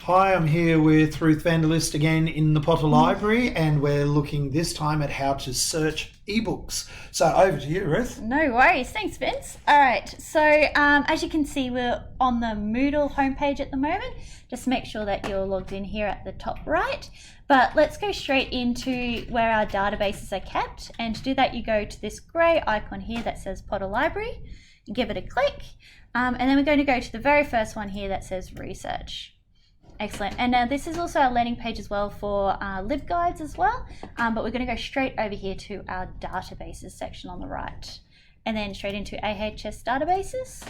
Hi, I'm here with Ruth Vanderlist again in the Potter Library, and we're looking this time at how to search ebooks. So over to you, Ruth. No worries. Thanks, Vince. All right. So as you can see, we're on the Moodle homepage at the moment. Just make sure that you're logged in here at the top right. But let's go straight into where our databases are kept. And to do that, you go to this grey icon here that says Potter Library. Give it a click. And then we're going to go to the very first one here that says Research. Excellent. And this is also our landing page as well for LibGuides as well. But we're going to go straight over here to our databases section on the right. And then straight into AHS databases.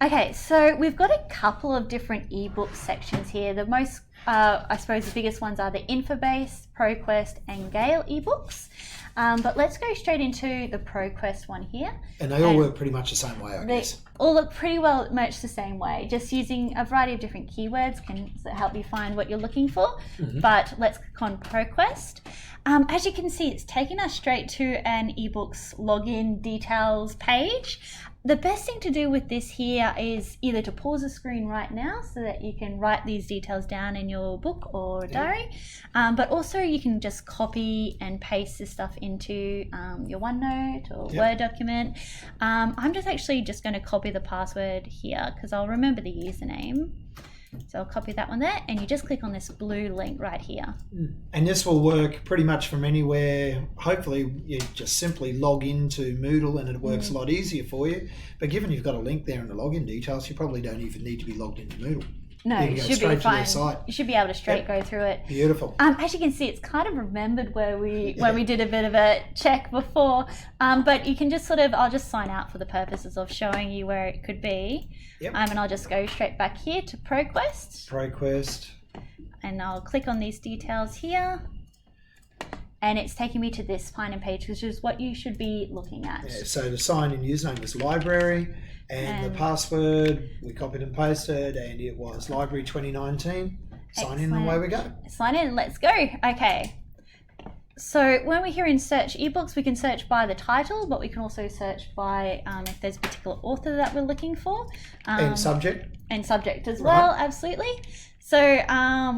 Okay, so we've got a couple of different ebook sections here. The most, I suppose the biggest ones are the Infobase, Proquest and Gale ebooks. But let's go straight into the Proquest one here. And they all work pretty much the same way, I guess. They all look pretty well much the same way. Just using a variety of different keywords can help you find what you're looking for. Mm-hmm. But let's click on Proquest. As you can see, it's taking us straight to an eBooks login details page. The best thing to do with this here is either to pause the screen right now so that you can write these details down in your book or diary, but also you can just copy and paste this stuff into your OneNote or Word document. I'm just going to copy the password here because I'll remember the username. So I'll copy that one there, and you just click on this blue link right here. And this will work pretty much from anywhere. Hopefully you just simply log into Moodle and it works a lot easier for you. But given you've got a link there in the login details, you probably don't even need to be logged into Moodle. No, you should be fine. You should be able to go through it. Beautiful. As you can see, it's kind of remembered where we did a bit of a check before. But you can just I'll just sign out for the purposes of showing you where it could be. Yep. And I'll just go straight back here to Proquest. Proquest. And I'll click on these details here. And it's taking me to this sign-in page, which is what you should be looking at. Yeah, so the sign-in username was library, and the password we copied and pasted, and it was library2019. Sign in, and away we go. Sign in, let's go. Okay. So when we're here in search ebooks, we can search by the title, but we can also search by if there's a particular author that we're looking for. And subject. And subject as well, absolutely. So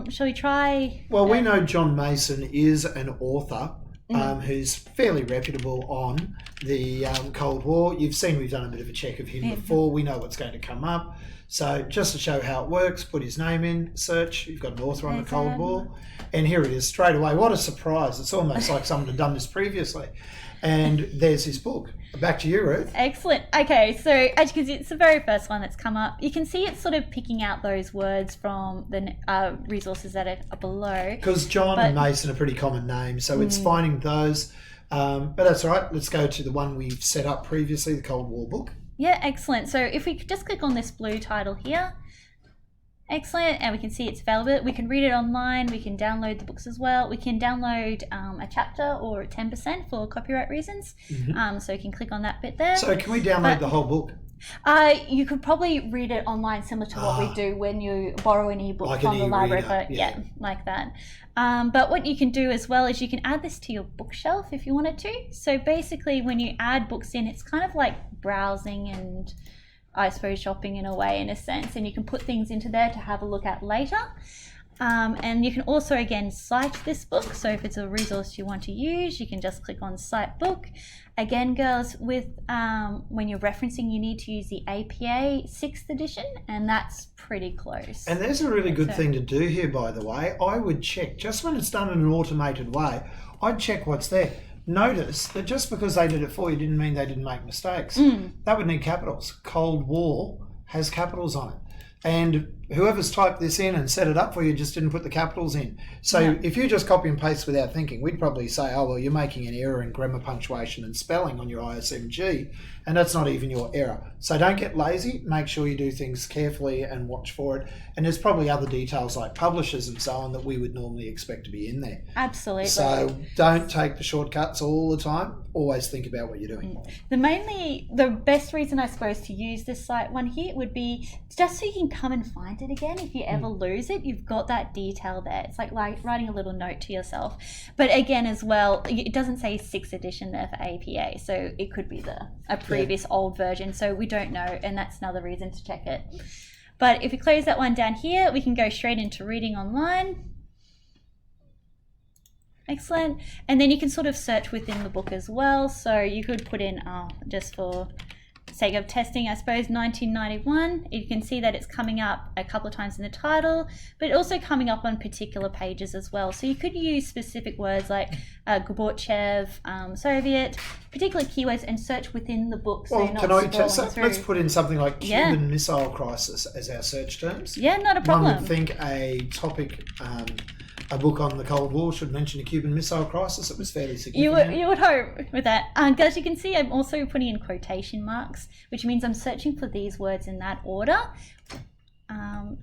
shall we try? Well, we know John Mason is an author who's fairly reputable on the Cold War. You've seen we've done a bit of a check of him before. We know what's going to come up. So just to show how it works, put his name in, search. You've got an author on the Cold War. And here it is straight away. What a surprise. It's almost like someone had done this previously. And there's his book. Back to you, Ruth. Excellent. Okay, so as you can see, it's the very first one that's come up. You can see it's picking out those words from the resources that are below. Because John and Mason are pretty common names, so it's finding those. But that's all right. Let's go to the one we've set up previously, the Cold War book. Yeah, excellent. So if we could just click on this blue title here. Excellent, and we can see it's available. We can read it online, we can download the books as well. We can download a chapter or 10% for copyright reasons. So you can click on that bit there. So can we download the whole book? You could probably read it online similar to what we do when you borrow an ebook like from the library. But like that. But what you can do as well is you can add this to your bookshelf if you wanted to. So basically when you add books in, it's kind of like browsing and I suppose shopping in a way, in a sense, and you can put things into there to have a look at later. And you can also again cite this book, so if it's a resource you want to use, you can just click on cite book. Again, girls, with when you're referencing, you need to use the APA 6th edition, and that's pretty close. And there's a really good thing to do here, by the way. I would check, just when it's done in an automated way, I'd check what's there. Notice that just because they did it for you didn't mean they didn't make mistakes. That would need capitals. Cold War has capitals on it. And whoever's typed this in and set it up for you just didn't put the capitals in. So if you just copy and paste without thinking, we'd probably say, oh, well, you're making an error in grammar, punctuation and spelling on your ISMG, and that's not even your error. So don't get lazy. Make sure you do things carefully and watch for it. And there's probably other details like publishers and so on that we would normally expect to be in there. Absolutely. So don't take the shortcuts all the time. Always think about what you're doing. The best reason I suppose to use this site one here would be just so you can come and find it again. If you ever lose it, you've got that detail there. It's like writing a little note to yourself. But again, as well, it doesn't say 6th edition there for APA, so it could be a previous old version. So we don't know, and that's another reason to check it. But if we close that one down here, we can go straight into reading online. Excellent. And then you can sort of search within the book as well. So you could put in, just for sake of testing, I suppose, 1991. You can see that it's coming up a couple of times in the title, but also coming up on particular pages as well. So you could use specific words like Gorbachev, Soviet, particular keywords, and search within the book. So you're not scrolling through. Let's put in something like Cuban Missile Crisis as our search terms. Yeah, not a problem. One would think a topic, a book on the Cold War should mention a Cuban Missile Crisis. It was fairly significant. You would hope with that. As you can see, I'm also putting in quotation marks, which means I'm searching for these words in that order.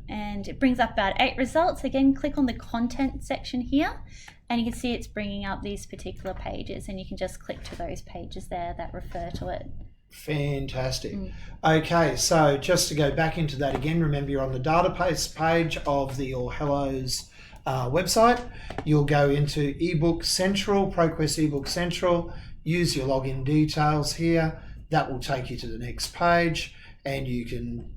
And it brings up about 8 results. Again, click on the content section here, and you can see it's bringing up these particular pages, and you can just click to those pages there that refer to it. Fantastic. Okay, so just to go back into that again, remember you're on the database page of the All Hellos website. You'll go into eBook Central, Proquest eBook Central, use your login details here. That will take you to the next page, and you can,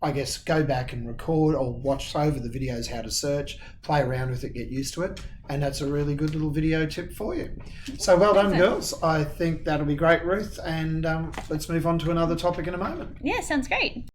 I guess, go back and record or watch over the videos how to search, play around with it, get used to it, and that's a really good little video tip for you. So well done, girls. I think that'll be great, Ruth, and let's move on to another topic in a moment. Yeah, sounds great.